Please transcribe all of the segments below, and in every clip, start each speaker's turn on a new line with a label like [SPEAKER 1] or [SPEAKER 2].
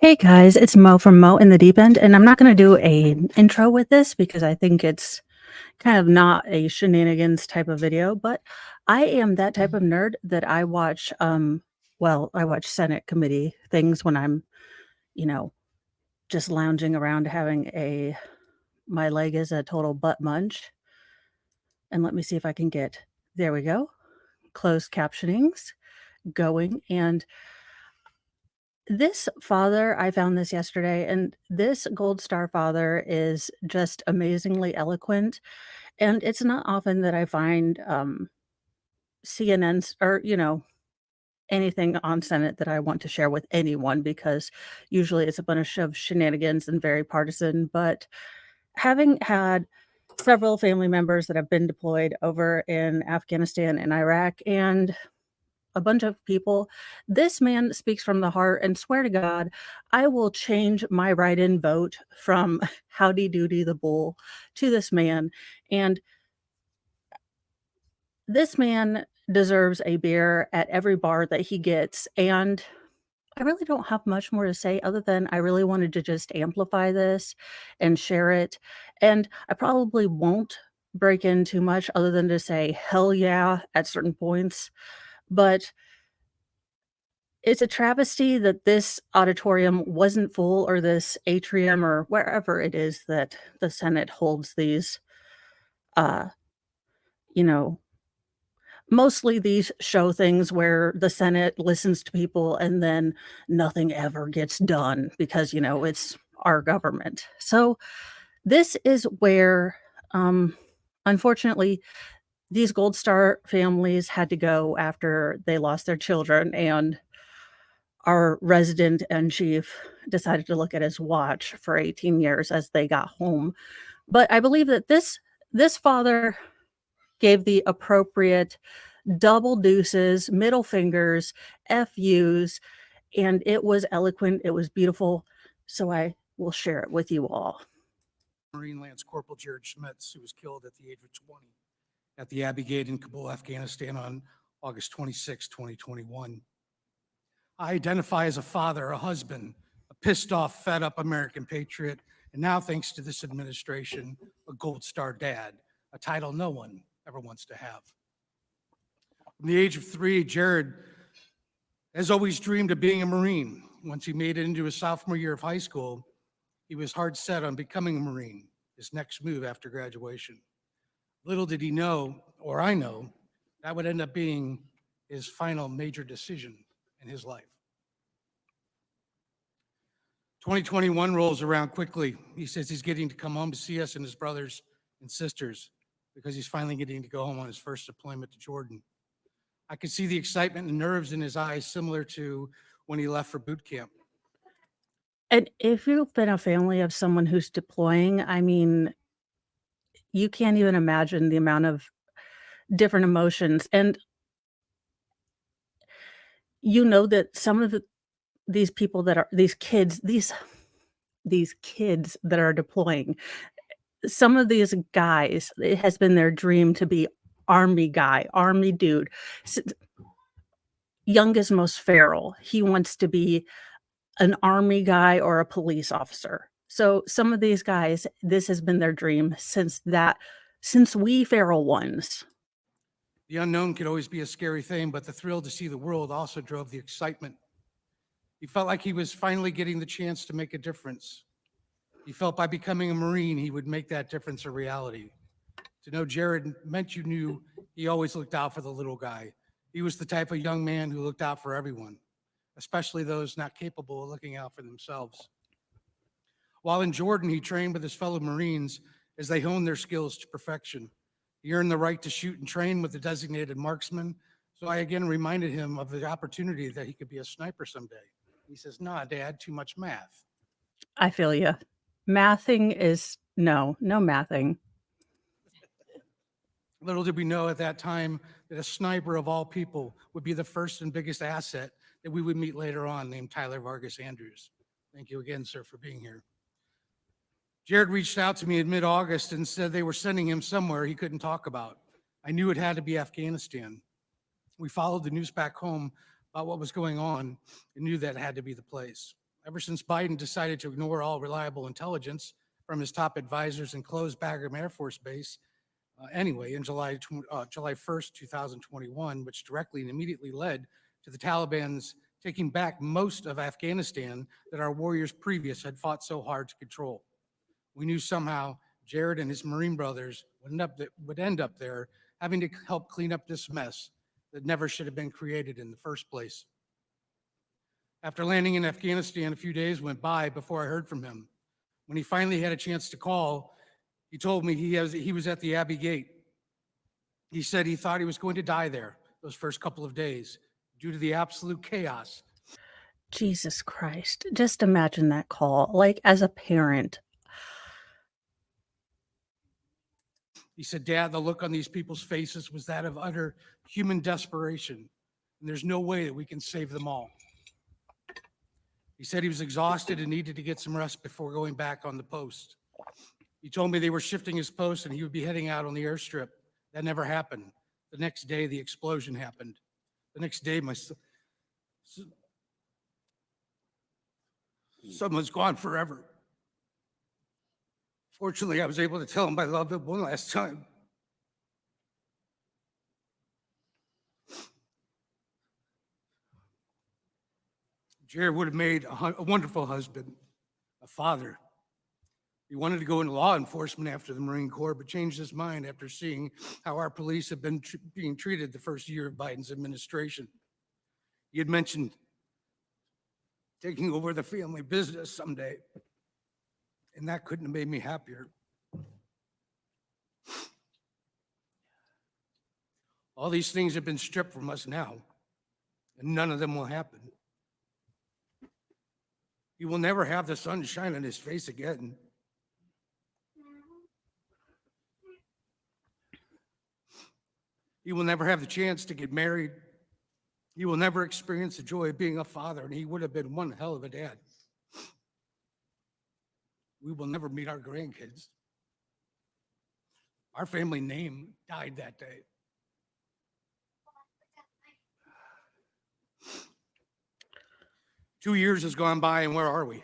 [SPEAKER 1] Hey guys, it's Mo from Mo in the Deep End, and I'm not going to do a intro with this because I think it's kind of not a shenanigans type of video, but I am that type of nerd that I watch I watch Senate committee things when I'm, you know, just lounging around having a my leg is a total butt munch. And let me see if I can get there we go. Closed captionings going and this father, I found this yesterday, and this Gold Star father is just amazingly eloquent. And it's not often that I find CNN's or, anything on Senate that I want to share with anyone because usually it's a bunch of shenanigans and very partisan. But having had several family members that have been deployed over in Afghanistan and Iraq and a bunch of people. This man speaks from the heart and swear to God, I will change my write-in vote from Howdy Doody the Bull to this man. And this man deserves a beer at every bar that he gets. And I really don't have much more to say other than I really wanted to just amplify this and share it. And I probably won't break in too much other than to say hell yeah at certain points. But it's a travesty that this auditorium wasn't full or this atrium or wherever it is that the Senate holds these, uh, you know, mostly these show things where the Senate listens to people and then nothing ever gets done because, it's our government. So this is where, um, unfortunately, these Gold Star families had to go after they lost their children and our resident and chief decided to look at his watch for 18 years as they got home. But I believe that this father gave the appropriate double deuces, middle fingers, FUs, and it was eloquent, it was beautiful, so I will share it with you all.
[SPEAKER 2] Marine Lance Corporal Jared Schmitz, who was killed at the age of 20 at the Abbey Gate in Kabul, Afghanistan on August 26, 2021. I identify as a father, a husband, a pissed off, fed up American patriot, and now, thanks to this administration, a Gold Star dad, a title no one ever wants to have. From the age of 3, Jared has always dreamed of being a Marine. Once he made it into his sophomore year of high school, he was hard set on becoming a Marine, his next move after graduation. Little did he know, or I know, that would end up being his final major decision in his life. 2021 rolls around quickly. He says he's getting to come home to see us and his brothers and sisters because he's finally getting to go home on his first deployment to Jordan. I could see the excitement and nerves in his eyes, similar to when he left for boot camp.
[SPEAKER 1] And if you've been a family of someone who's deploying, I mean, you can't even imagine the amount of different emotions, and you know that some of these people that are these kids, these kids that are deploying, some of these guys, it has been their dream to be army guy, army dude. S Youngest, most feral, he wants to be an army guy or a police officer. So some of these guys, this has been their dream since we feral ones.
[SPEAKER 2] The unknown could always be a scary thing, but the thrill to see the world also drove the excitement. He felt like he was finally getting the chance to make a difference. He felt by becoming a Marine, he would make that difference a reality. To know Jared meant you knew he always looked out for the little guy. He was the type of young man who looked out for everyone, especially those not capable of looking out for themselves. While in Jordan, he trained with his fellow Marines as they honed their skills to perfection. He earned the right to shoot and train with a designated marksman. So I again reminded him of the opportunity that he could be a sniper someday. He says, "Nah, Dad, too much math."
[SPEAKER 1] I feel you. Mathing is no mathing.
[SPEAKER 2] Little did we know at that time that a sniper of all people would be the first and biggest asset that we would meet later on, named Tyler Vargas Andrews. Thank you again, sir, for being here. Jared reached out to me in mid-August and said they were sending him somewhere he couldn't talk about. I knew it had to be Afghanistan. We followed the news back home about what was going on and knew that had to be the place. Ever since Biden decided to ignore all reliable intelligence from his top advisors and close Bagram Air Force Base, in July 1st, 2021, which directly and immediately led to the Taliban's taking back most of Afghanistan that our warriors previous had fought so hard to control. We knew somehow Jared and his Marine brothers would end up there having to help clean up this mess that never should have been created in the first place. After landing in Afghanistan, a few days went by before I heard from him. When he finally had a chance to call, he told me he was at the Abbey Gate. He said he thought he was going to die there those first couple of days due to the absolute chaos.
[SPEAKER 1] Jesus Christ. Just imagine that call. Like, as a parent,
[SPEAKER 2] He said, "Dad, the look on these people's faces was that of utter human desperation, and there's no way that we can save them all." He said he was exhausted and needed to get some rest before going back on the post. He told me they were shifting his post and he would be heading out on the airstrip. That never happened. The next day, the explosion happened. The next day, my son was gone forever. Fortunately, I was able to tell him I loved him one last time. Jared would have made a wonderful husband, a father. He wanted to go into law enforcement after the Marine Corps, but changed his mind after seeing how our police have been being treated the first year of Biden's administration. He had mentioned taking over the family business someday, and that couldn't have made me happier. All these things have been stripped from us now, and none of them will happen. He will never have the sun shine on his face again. He will never have the chance to get married. He will never experience the joy of being a father, and he would have been one hell of a dad. We will never meet our grandkids. Our family name died that day. Two years has gone by, and where are we?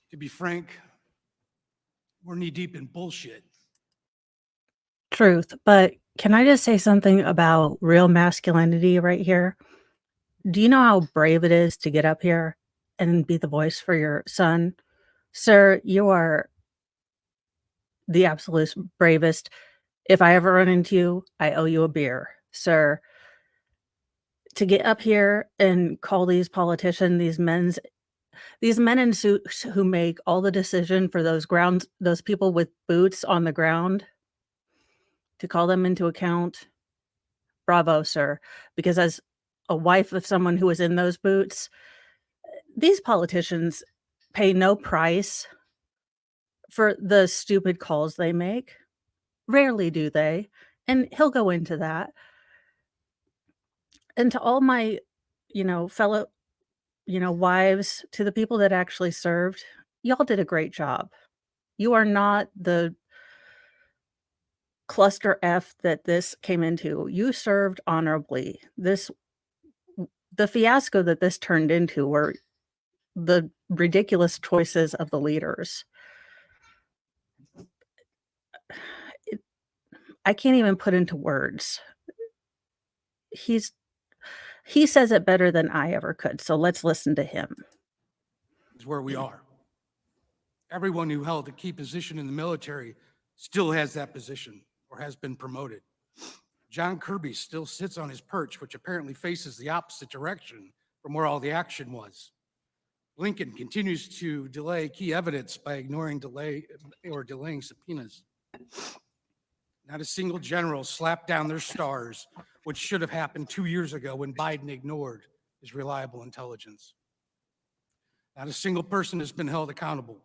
[SPEAKER 2] To be frank, we're knee-deep in bullshit.
[SPEAKER 1] truth. But can I just say something about real masculinity right here? Do you know how brave it is to get up here and be the voice for your son? Sir, you are the absolute bravest. If I ever run into you, I owe you a beer, sir. To get up here and call these politicians, these men in suits who make all the decision for those people with boots on the ground, to call them into account, bravo, sir. Because as a wife of someone who was in those boots, these politicians pay no price for the stupid calls they make. Rarely do they. And he'll go into that. And to all my, fellow, wives, to the people that actually served, y'all did a great job. You are not the cluster F that this came into. You served honorably. The fiasco that this turned into were the ridiculous choices of the leaders. I can't even put into words. He says it better than I ever could. So let's listen to him.
[SPEAKER 2] Is where we are. Everyone who held a key position in the military still has that position or has been promoted. John Kirby still sits on his perch, which apparently faces the opposite direction from where all the action was. Blinken continues to delay key evidence by delaying subpoenas. Not a single general slapped down their stars, which should have happened 2 years ago when Biden ignored his reliable intelligence. Not a single person has been held accountable.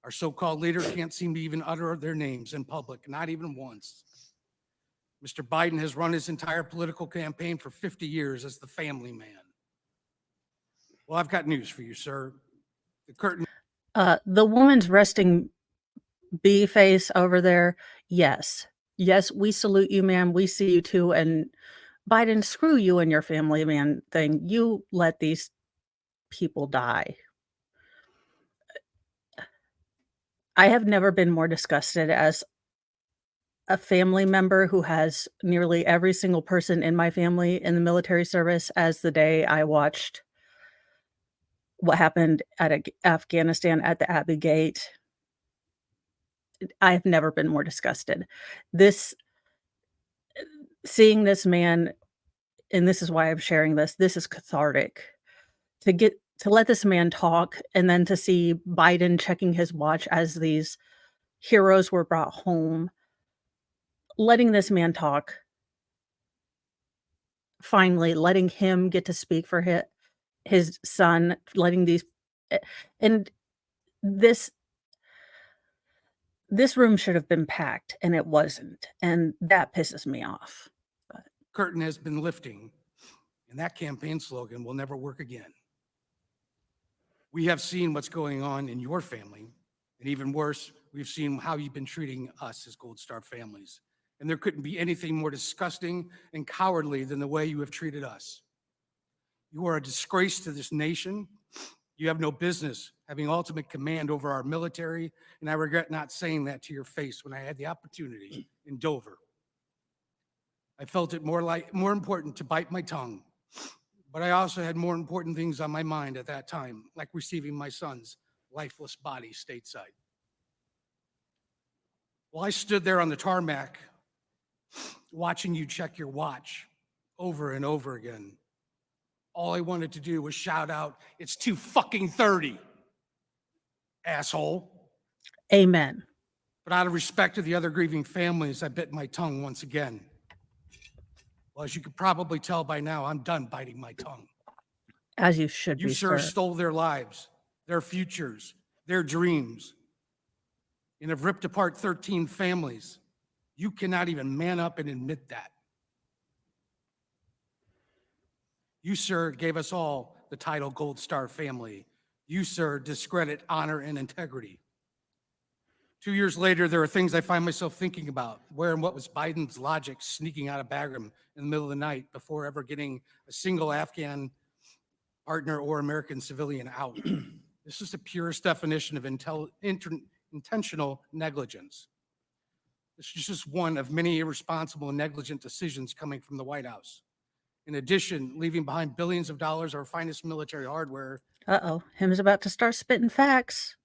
[SPEAKER 2] Our so-called leader can't seem to even utter their names in public, not even once. Mr. Biden has run his entire political campaign for 50 years as the family man. Well, I've got news for you, sir. The curtain.
[SPEAKER 1] The woman's resting bee face over there. Yes, we salute you, ma'am. We see you too. And Biden, screw you and your family man thing. You let these people die. I have never been more disgusted as a family member who has nearly every single person in my family in the military service as the day I watched what happened at Afghanistan at the Abbey Gate. I've never been more disgusted. This Seeing this man, and this is why I'm sharing this is cathartic. To let this man talk and then to see Biden checking his watch as these heroes were brought home, letting this man talk, finally letting him get to speak for his son, letting these eh, and this this room should have been packed, and it wasn't, and that pisses me off. But
[SPEAKER 2] Curtain has been lifting, and that campaign slogan will never work again. We have seen what's going on in your family, and even worse, we've seen how you've been treating us as Gold Star families. And there couldn't be anything more disgusting and cowardly than the way you have treated us. You are a disgrace to this nation. You have no business having ultimate command over our military, and I regret not saying that to your face when I had the opportunity in Dover. I felt it more important to bite my tongue, but I also had more important things on my mind at that time, like receiving my son's lifeless body stateside. While I stood there on the tarmac, watching you check your watch over and over again, all I wanted to do was shout out, "It's 2:30, asshole."
[SPEAKER 1] amen.
[SPEAKER 2] But out of respect to the other grieving families, I bit my tongue once again. Well, as you could probably tell by now, I'm done biting my tongue.
[SPEAKER 1] As you should
[SPEAKER 2] You,
[SPEAKER 1] be,
[SPEAKER 2] sir,
[SPEAKER 1] sir.
[SPEAKER 2] stole their lives, their futures, their dreams, and have ripped apart 13 families. You cannot even man up and admit that. You, sir, gave us all the title Gold Star family. You, sir, discredit honor and integrity. 2 years later, there are things I find myself thinking about. Where and what was Biden's logic sneaking out of Bagram in the middle of the night before ever getting a single Afghan partner or American civilian out? This is the purest definition of intentional negligence. This is just one of many irresponsible and negligent decisions coming from the White House. In addition, leaving behind billions of dollars of our finest military hardware
[SPEAKER 1] Uh-oh, him's about to start spitting facts.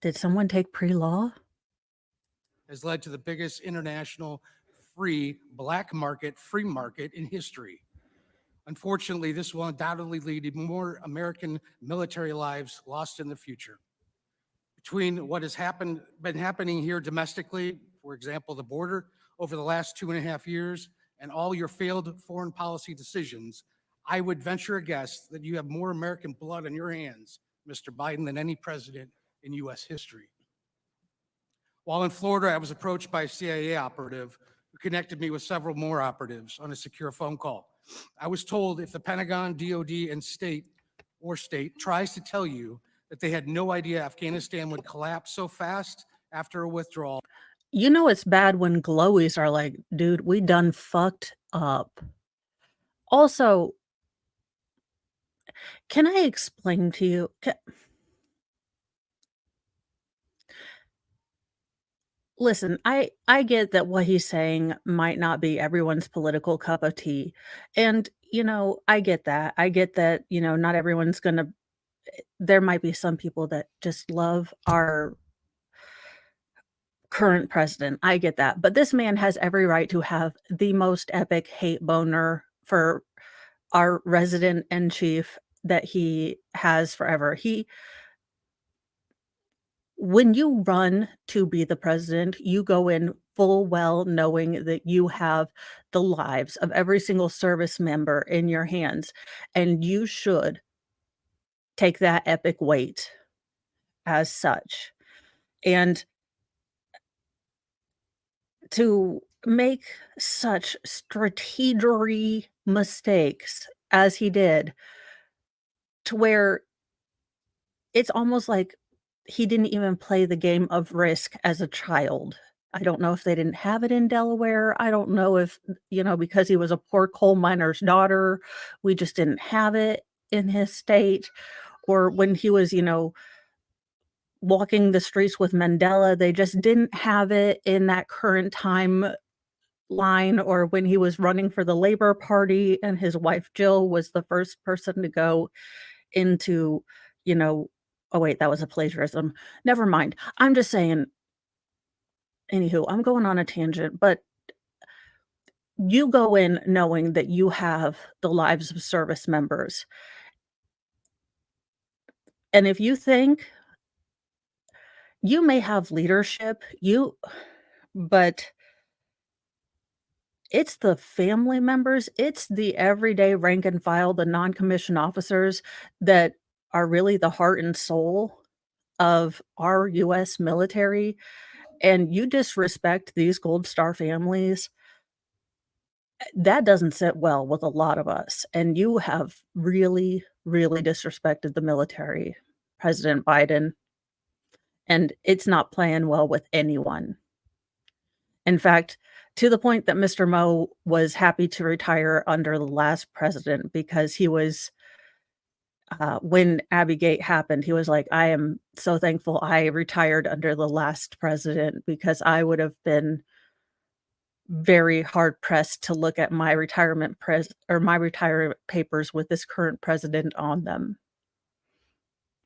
[SPEAKER 1] Did someone take pre-law?
[SPEAKER 2] has led to the biggest international free market in history. Unfortunately, this will undoubtedly lead to more American military lives lost in the future. Between what has been happening here domestically, for example, the border, over the last 2.5 years, and all your failed foreign policy decisions, I would venture a guess that you have more American blood on your hands, Mr. Biden, than any president in U.S. history. While in Florida, I was approached by a CIA operative who connected me with several more operatives on a secure phone call. I was told if the Pentagon, DOD, and state tries to tell you that they had no idea Afghanistan would collapse so fast after a withdrawal.
[SPEAKER 1] You know it's bad when glowies are like, "Dude, we done fucked up." Also, can I explain to you listen, I get that what he's saying might not be everyone's political cup of tea, and, I get that. I get that, not everyone's gonna there might be some people that just love our current president. I get that, but this man has every right to have the most epic hate boner for our resident in chief that he has forever. When you run to be the president, you go in full well knowing that you have the lives of every single service member in your hands, and you should take that epic weight as such. And to make such strategery mistakes as he did, to where it's almost like he didn't even play the game of Risk as a child. I don't know if they didn't have it in Delaware. I don't know if, because he was a poor coal miner's daughter, we just didn't have it in his state, or when he was, walking the streets with Mandela. They just didn't have it in that current timeline, or when he was running for the Labor Party and his wife Jill was the first person to go into, you know oh, wait, that was a plagiarism. Never mind. I'm just saying, anywho, I'm going on a tangent, but you go in knowing that you have the lives of service members, and if you think you may have leadership, but it's the family members, it's the everyday rank and file, the non-commissioned officers that are really the heart and soul of our US military, and you disrespect these Gold Star families, that doesn't sit well with a lot of us, and you have really, really disrespected the military, President Biden, and it's not playing well with anyone. In fact, to the point that Mr. Mo was happy to retire under the last president because he was when Abbey happened, he was like, "I am so thankful I retired under the last president because I would have been very hard pressed to look at my my retirement papers with this current president on them."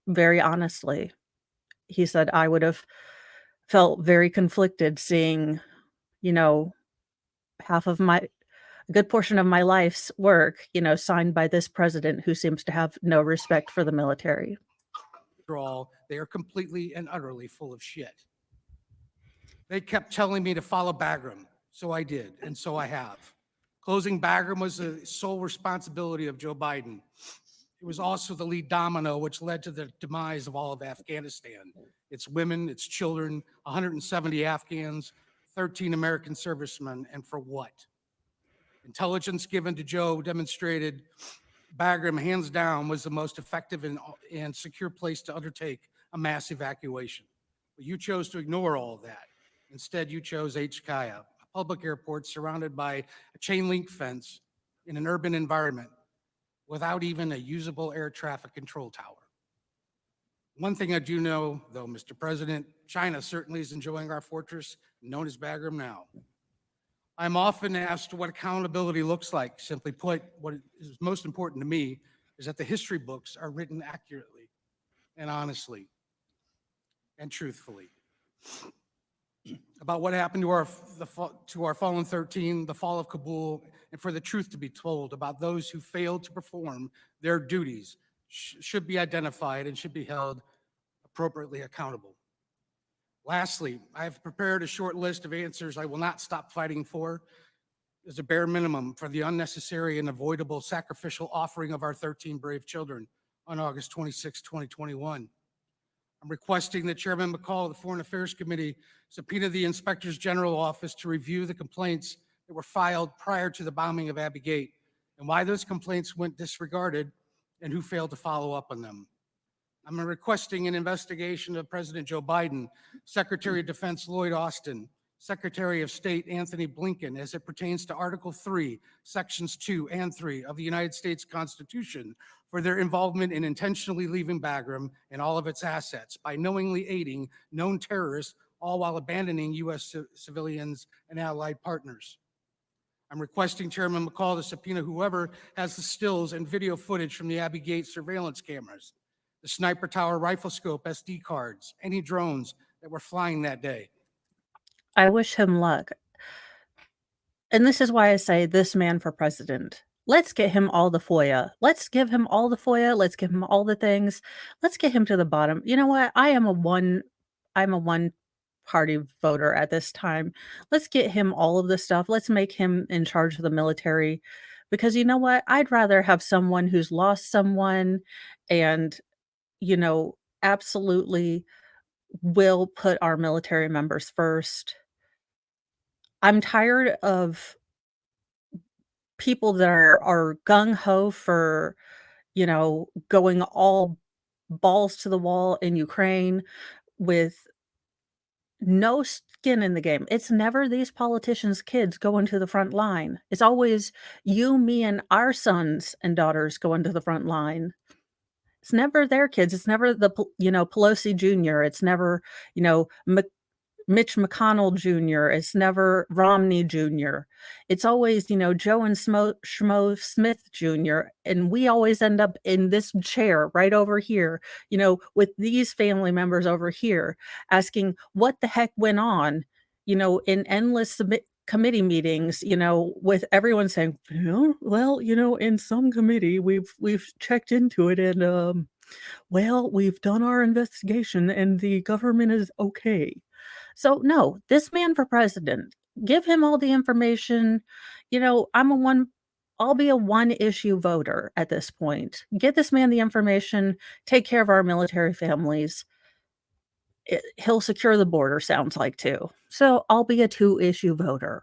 [SPEAKER 1] Very honestly, he said, "I would have felt very conflicted seeing, you know, half of my a good portion of my life's work, signed by this president who seems to have no respect for the military."
[SPEAKER 2] After all, they are completely and utterly full of shit. They kept telling me to follow Bagram, so I did, and so I have. Closing Bagram was the sole responsibility of Joe Biden. It was also the lead domino which led to the demise of all of Afghanistan. Its women, its children, 170 Afghans, 13 American servicemen, and for what? Intelligence given to Joe demonstrated Bagram, hands down, was the most effective and secure place to undertake a mass evacuation. But you chose to ignore all of that. Instead, you chose HKIA, a public airport surrounded by a chain link fence in an urban environment without even a usable air traffic control tower. One thing I do know, though, Mr. President, China certainly is enjoying our fortress known as Bagram now. I'm often asked what accountability looks like. Simply put, what is most important to me is that the history books are written accurately and honestly and truthfully about what happened to our fallen 13, the fall of Kabul, and for the truth to be told about those who failed to perform their duties should be identified and should be held appropriately accountable. Lastly, I have prepared a short list of answers I will not stop fighting for as a bare minimum for the unnecessary and avoidable sacrificial offering of our 13 brave children on August 26, 2021. I'm requesting that Chairman McCall of the Foreign Affairs Committee subpoena the Inspectors General office to review the complaints that were filed prior to the bombing of Abbey Gate and why those complaints went disregarded and who failed to follow up on them. I'm requesting an investigation of President Joe Biden, Secretary of Defense Lloyd Austin, Secretary of State Anthony Blinken as it pertains to Article 3, Sections 2 and 3 of the United States Constitution for their involvement in intentionally leaving Bagram and all of its assets by knowingly aiding known terrorists, all while abandoning U.S. civilians and allied partners. I'm requesting Chairman McCall to subpoena whoever has the stills and video footage from the Abbey Gate surveillance cameras, the Sniper Tower rifle scope SD cards, any drones that were flying that day.
[SPEAKER 1] I wish him luck. And this is why I say this man for president. Let's get him all the FOIA. Let's give him all the FOIA. Let's give him all the things. Let's get him to the bottom. You know what? I'm a one party voter at this time. Let's get him all of the stuff. Let's make him in charge of the military because you know what? I'd rather have someone who's lost someone and, absolutely will put our military members first. I'm tired of people that are gung ho for, going all balls to the wall in Ukraine with no skin in the game. It's never these politicians' kids going to the front line. It's always you, me, and our sons and daughters going to the front line. It's never their kids. It's never Pelosi Jr. It's never, you know, Mitch McConnell Jr. It's never Romney Jr. It's always, Joe and Schmo Smith Jr. And we always end up in this chair right over here, with these family members over here asking what the heck went on, in endless committee meetings, with everyone saying, well, in some committee we've checked into it and well, we've done our investigation and the government is okay. So, no, this man for president, give him all the information. I'll be a one issue voter at this point. Get this man the information, take care of our military families. He'll secure the border, sounds like too. So, I'll be a two issue voter.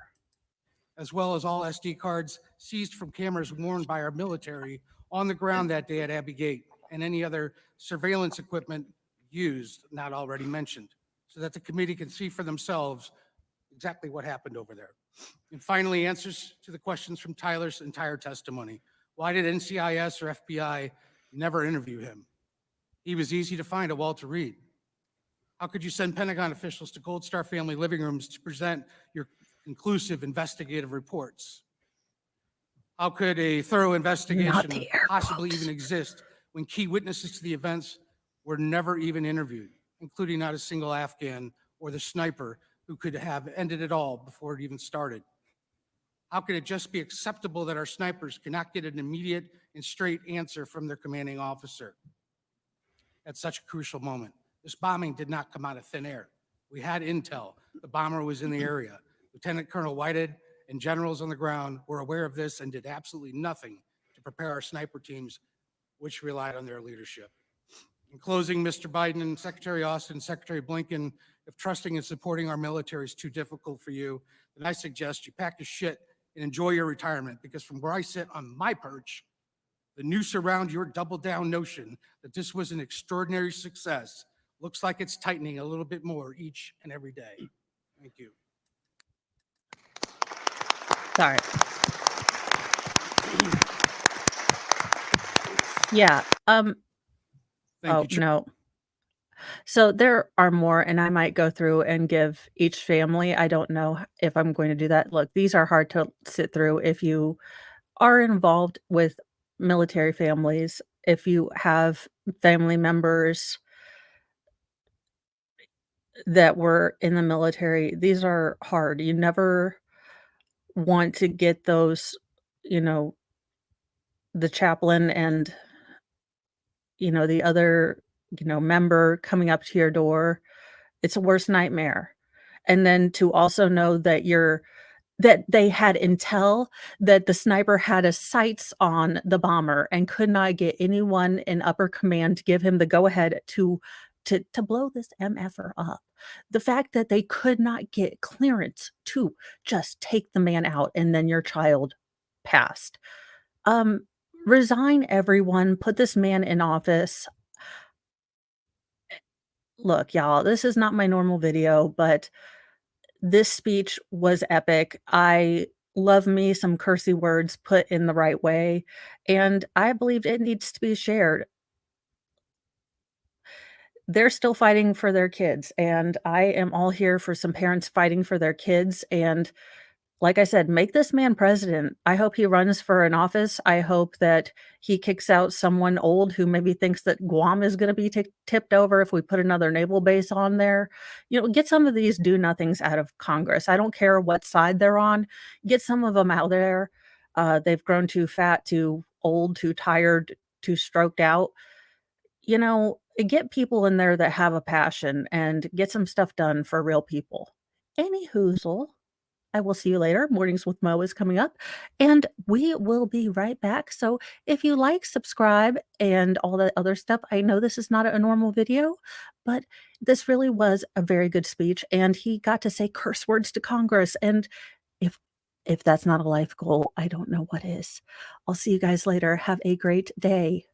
[SPEAKER 2] As well as all SD cards seized from cameras worn by our military on the ground that day at Abbey Gate, and any other surveillance equipment used, not already mentioned, so that the committee can see for themselves exactly what happened over there. And finally, answers to the questions from Tyler's entire testimony. Why did NCIS or FBI never interview him? He was easy to find at Walter Reed. How could you send Pentagon officials to Gold Star family living rooms to present your conclusive investigative reports? How could a thorough investigation possibly even exist when key witnesses to the events were never even interviewed, including not a single Afghan or the sniper who could have ended it all before it even started? How could it just be acceptable that our snipers cannot get an immediate and straight answer from their commanding officer at such a crucial moment? This bombing did not come out of thin air. We had intel. The bomber was in the area. Lieutenant Colonel Whitehead and generals on the ground were aware of this and did absolutely nothing to prepare our sniper teams, which relied on their leadership. In closing, Mr. Biden and Secretary Austin, Secretary Blinken, if trusting and supporting our military is too difficult for you, then I suggest you pack your shit and enjoy your retirement, because from where I sit on my perch, the noose around your double down notion that this was an extraordinary success looks like it's tightening a little bit more each and every day. Thank you.
[SPEAKER 1] Sorry. Yeah.
[SPEAKER 2] Thank you,
[SPEAKER 1] no. So there are more, and I might go through and give each family. I don't know if I'm going to do that. Look, these are hard to sit through if you are involved with military families, if you have family members that were in the military. These are hard. You never want to get those, you know, the chaplain and, the other, member coming up to your door. It's a worst nightmare. And then to also know that they had intel that the sniper had his sights on the bomber and could not get anyone in upper command to give him the go ahead to blow this MFer up. The fact that they could not get clearance to just take the man out and then your child passed. Resign, everyone, put this man in office. Look, y'all, this is not my normal video, but this speech was epic. I love me some cursey words put in the right way, and I believe it needs to be shared. They're still fighting for their kids, and I am all here for some parents fighting for their kids, and like I said, make this man president. I hope he runs for an office. I hope that he kicks out someone old who maybe thinks that Guam is gonna be tipped over if we put another naval base on there. Get some of these do-nothings out of Congress. I don't care what side they're on. Get some of them out there. They've grown too fat, too old, too tired, too stroked out. Get people in there that have a passion and get some stuff done for real people. Any hoozle. I will see you later. Mornings with Mo is coming up, and we will be right back. So if you like, subscribe, and all that other stuff. I know this is not a normal video, but this really was a very good speech, and he got to say curse words to Congress. And if if that's not a life goal, I don't know what is. I'll see you guys later. Have a great day.